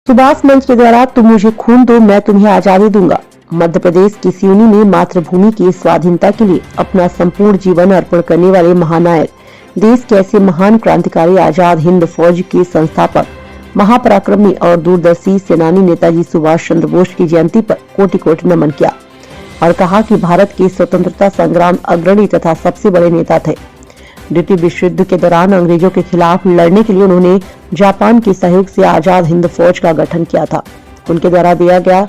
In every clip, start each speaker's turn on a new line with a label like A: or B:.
A: सुभाष मंच के द्वारा तुम मुझे खून दो मैं तुम्हें आजादी दूंगा। मध्य प्रदेश की सिवनी में मातृभूमि की स्वाधीनता के लिए अपना संपूर्ण जीवन अर्पण करने वाले महानायक, देश के ऐसे महान क्रांतिकारी आजाद हिंद फौज के संस्थापक, महापराक्रमी और दूरदर्शी सेनानी नेताजी सुभाष चंद्र बोस की जयंती पर कोटि कोटि नमन किया और कहा कि भारत के स्वतंत्रता संग्राम अग्रणी तथा सबसे बड़े नेता थे। द्वितीय विश्व युद्ध के दौरान अंग्रेजों के खिलाफ लड़ने के लिए उन्होंने जापान के सहयोग से आजाद हिंद फौज का गठन किया था। उनके द्वारा दिया गया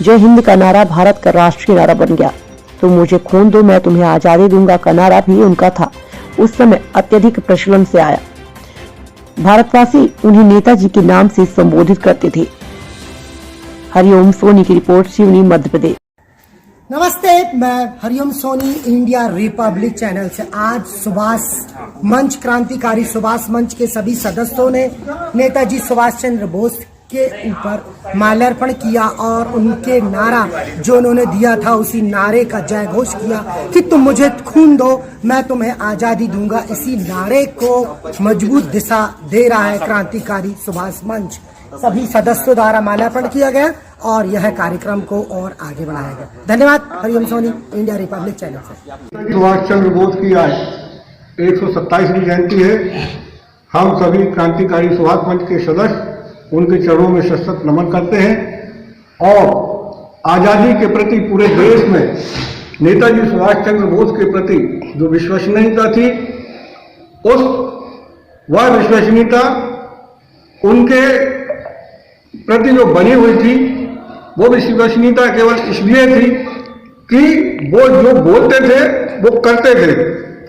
A: जय हिंद का नारा भारत का राष्ट्रीय नारा बन गया। तुम मुझे खून दो मैं तुम्हें आजादी दूंगा का नारा भी उनका था। उस समय अत्यधिक प्रचलन से आया। भारतवासी उन्हें नेताजी के नाम से संबोधित करते थे। हरिओम सोनी की रिपोर्ट, सिवनी, मध्य प्रदेश।
B: नमस्ते, मैं Hariom Soni India Republic channel से। आज सुभाष मंच, क्रांतिकारी सुभाष मंच के सभी सदस्यों ने नेताजी सुभाष चंद्र बोस के ऊपर माल्यार्पण किया और उनके नारा जो उन्होंने दिया था उसी नारे का जय घोष किया कि तुम मुझे खून दो मैं तुम्हें आजादी दूंगा। इसी नारे को मजबूत दिशा दे रहा है क्रांतिकारी सुभाष मंच। सभी सदस्यों द्वारा माल्यार्पण किया गया और यह कार्यक्रम को और आगे बढ़ाया गया। धन्यवाद। Hariom Soni India Republic channel से।
C: सुभाष चंद्र बोस की आज 127वीं जयंती है। हम सभी क्रांतिकारी सुभाष मंच के सदस्य उनके चरणों में शत नमन करते हैं और आजादी के प्रति पूरे देश में नेताजी सुभाष चंद्र बोस के प्रति जो विश्वसनीयता थी, वह विश्वसनीयता उनके प्रति जो बनी हुई थी, वो विश्वसनीयता केवल इसलिए थी कि वो जो बोलते थे वो करते थे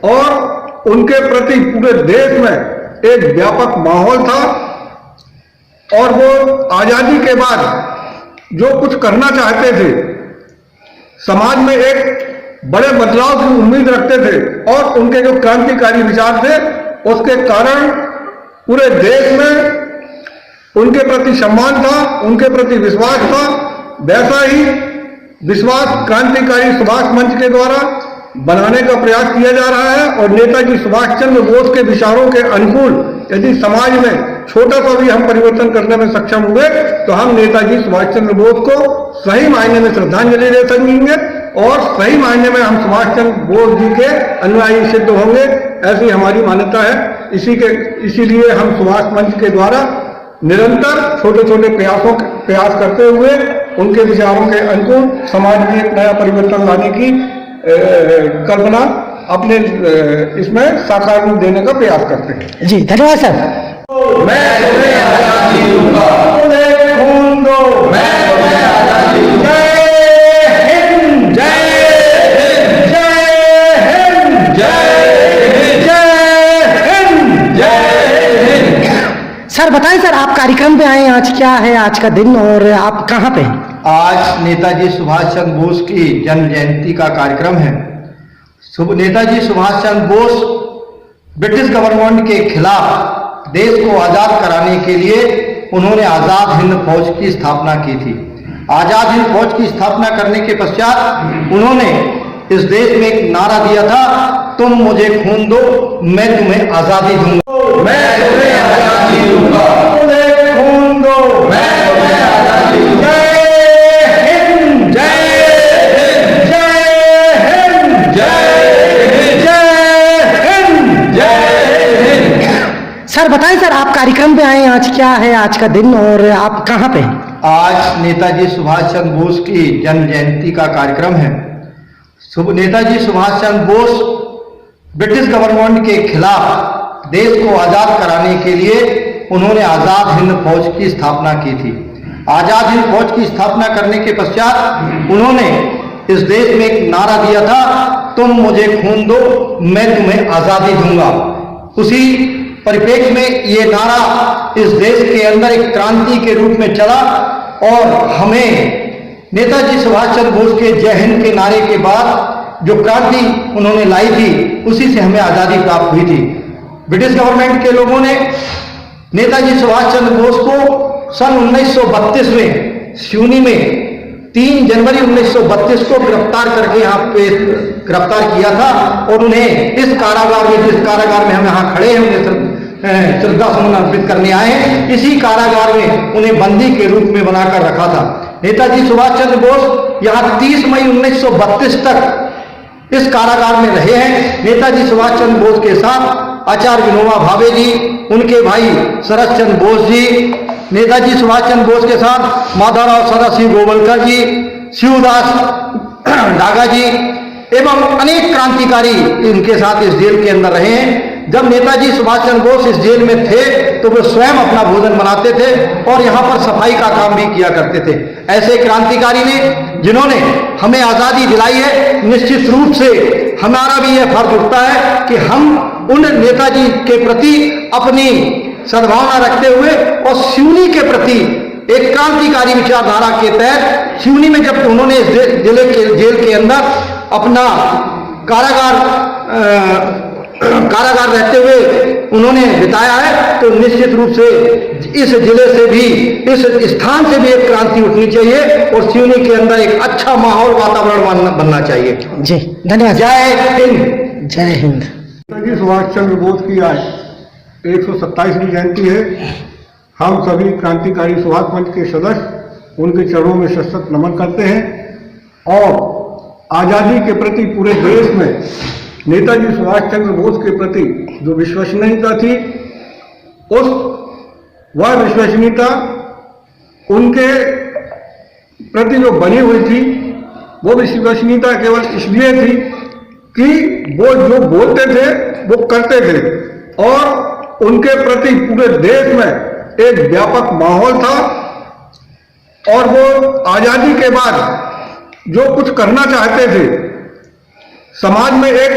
C: और उनके प्रति पूरे देश में एक व्यापक माहौल था और वो आजादी के बाद जो कुछ करना चाहते थे, समाज में एक बड़े बदलाव की उम्मीद रखते थे और उनके जो क्रांतिकारी विचार थे उसके कारण पूरे देश में उनके प्रति सम्मान था, उनके प्रति विश्वास था। वैसा ही विश्वास क्रांतिकारी सुभाष मंच के द्वारा बनाने का प्रयास किया जा रहा है और नेताजी सुभाष चंद्र बोस के विचारों के अनुकूल यदि समाज में छोटा सा भी हम परिवर्तन करने में सक्षम हुए तो हम नेताजी सुभाष चंद्र बोस को सही मायने में श्रद्धांजलि दे सकेंगे और सही मायने में हम सुभाष चंद्र बोस जी के अनुयायी सिद्ध होंगे, ऐसी हमारी मान्यता है। इसीलिए हम सुभाष मंच के द्वारा निरंतर छोटे छोटे प्रयास करते हुए उनके विचारों के अनुकूल समाज में एक नया परिवर्तन लाने की कल्पना अपने इसमें साकार रूप देने का प्रयास करते हैं।
B: जी धन्यवाद सर।
D: मैं तुम्हें आजादी दूंगा, मुझे खून दो मैं तुम्हें आजादी दूंगा। जय हिंद, जय हिंद, जय हिंद, जय हिंद, जय हिंद।
B: सर बताएं सर, आप कार्यक्रम पे आए, आज क्या है आज का दिन और आप कहाँ पे हैं?
E: आज नेताजी सुभाष चंद्र बोस की जन्म जयंती का कार्यक्रम है। नेताजी सुभाष चंद्र बोस ब्रिटिश गवर्नमेंट के खिलाफ देश को आजाद कराने के लिए उन्होंने आजाद हिंद फौज की स्थापना की थी। आजाद हिंद फौज की स्थापना करने के पश्चात उन्होंने इस देश में एक नारा दिया था, तुम मुझे खून दो मैं तुम्हें आजादी दूंगा।
D: मैं तुम्हें आजादी दूंगा, मुझे खून दो मैं तुम्हें आजादी दूंगा।
B: सर बताएं सर, आप कार्यक्रम पे आए, आज क्या है आज का दिन और आप कहाँ पे हैं?
E: आज नेताजी सुभाष चंद्र बोस की जन्म जयंती का कार्यक्रम है। नेताजी सुभाष चंद्र बोस ब्रिटिश गवर्नमेंट के खिलाफ देश को आजाद कराने के लिए उन्होंने आजाद हिंद फौज की स्थापना की थी। आजाद हिंद फौज की स्थापना करने के पश्चात उन्होंने इस देश में एक नारा दिया था, तुम मुझे खून दो मैं तुम्हें आजादी दूंगा। उसी परिप्रेक्ष्य में ये नारा इस देश के अंदर एक क्रांति के रूप में चला और हमें नेताजी सुभाष चंद्र बोस के जय हिंद के नारे के बाद जो क्रांति उन्होंने लाई थी उसी से हमें आजादी प्राप्त हुई थी। ब्रिटिश गवर्नमेंट के लोगों ने नेताजी सुभाष चंद्र बोस को सन 1932 में सिवनी में 3 जनवरी 1932 को गिरफ्तार करके यहाँ पे गिरफ्तार किया था और उन्हें इस कारागार में, जिस कारागार में हम यहाँ खड़े हैं, उन्हें श्रद्धा सुमन अर्पित करने आए हैं। इसी कारागार में उन्हें बंदी के रूप में बनाकर रखा था। नेताजी सुभाष चंद्र बोस यहाँ 30 मई 1932 तक इस कारागार में रहे हैं। नेताजी सुभाष चंद्र बोस के साथ आचार्य विनोबा भावे जी, उनके भाई शरद चंद्र बोस जी, नेताजी सुभाष चंद्र बोस के साथ माधवराव सदाशिव गोवलकर जी, शिवदास डागा जी एवं अनेक क्रांतिकारी इनके साथ इस जेल के अंदर रहे हैं। जब नेताजी सुभाष चंद्र बोस इस जेल में थे तो वे स्वयं अपना भोजन बनाते थे और यहाँ पर सफाई का काम भी किया करते थे। ऐसे क्रांतिकारी ने जिन्होंने हमें आज़ादी दिलाई है, निश्चित रूप से हमारा भी यह फर्ज उठता है कि हम उन नेताजी के प्रति अपनी सद्भावना रखते हुए और सिवनी के प्रति एक क्रांतिकारी विचारधारा के तहत सिवनी में जब उन्होंने जेल के अंदर अपना कारागार रहते हुए उन्होंने बिताया है, तो निश्चित रूप से इस जिले से भी, इस स्थान से भी एक क्रांति उठनी चाहिए और सिवनी के अंदर एक अच्छा माहौल, वातावरण बनना चाहिए।
B: जी धन्यवाद।
E: जय हिंद।
B: जय हिंद।
C: नेताजी सुभाष चंद्र बोस की आज 127वीं जयंती है। हम सभी क्रांतिकारी सुभाष मंच के सदस्य उनके चरणों में शत नमन करते हैं और आज़ादी के प्रति पूरे देश में नेताजी सुभाष चंद्र बोस के प्रति जो विश्वसनीयता थी, वह विश्वसनीयता उनके प्रति जो बनी हुई थी, वो विश्वसनीयता केवल इसलिए थी कि वो जो बोलते थे वो करते थे और उनके प्रति पूरे देश में एक व्यापक माहौल था और वो आज़ादी के बाद जो कुछ करना चाहते थे, समाज में एक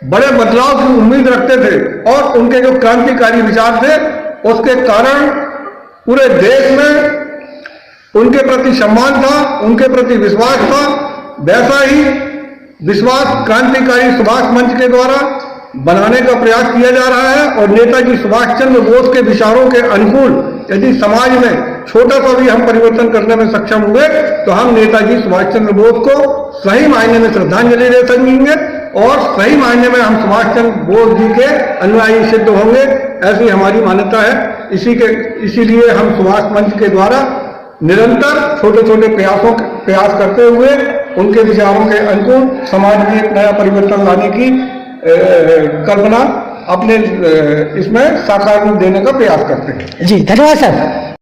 C: बड़े बदलाव की उम्मीद रखते थे और उनके जो क्रांतिकारी विचार थे उसके कारण पूरे देश में उनके प्रति सम्मान था, उनके प्रति विश्वास था। वैसा ही विश्वास क्रांतिकारी सुभाष मंच के द्वारा बनाने का प्रयास किया जा रहा है और नेताजी सुभाष चंद्र बोस के विचारों के अनुकूल यदि समाज में छोटा सा भी हम परिवर्तन करने में सक्षम हुए तो हम नेताजी सुभाष चंद्र बोस को सही मायने में श्रद्धांजलि दे सकेंगे और सही मायने में हम सुभाष चंद्र बोस जी के अनुयायी सिद्ध होंगे, ऐसी हमारी मान्यता है। इसीलिए हम सुभाष मंच के द्वारा निरंतर छोटे छोटे प्रयास करते हुए उनके विचारों के अनुकूल समाज में एक नया परिवर्तन लाने की कल्पना अपने इसमें साकार रूप देने का प्रयास करते हैं।
B: जी धन्यवाद सर।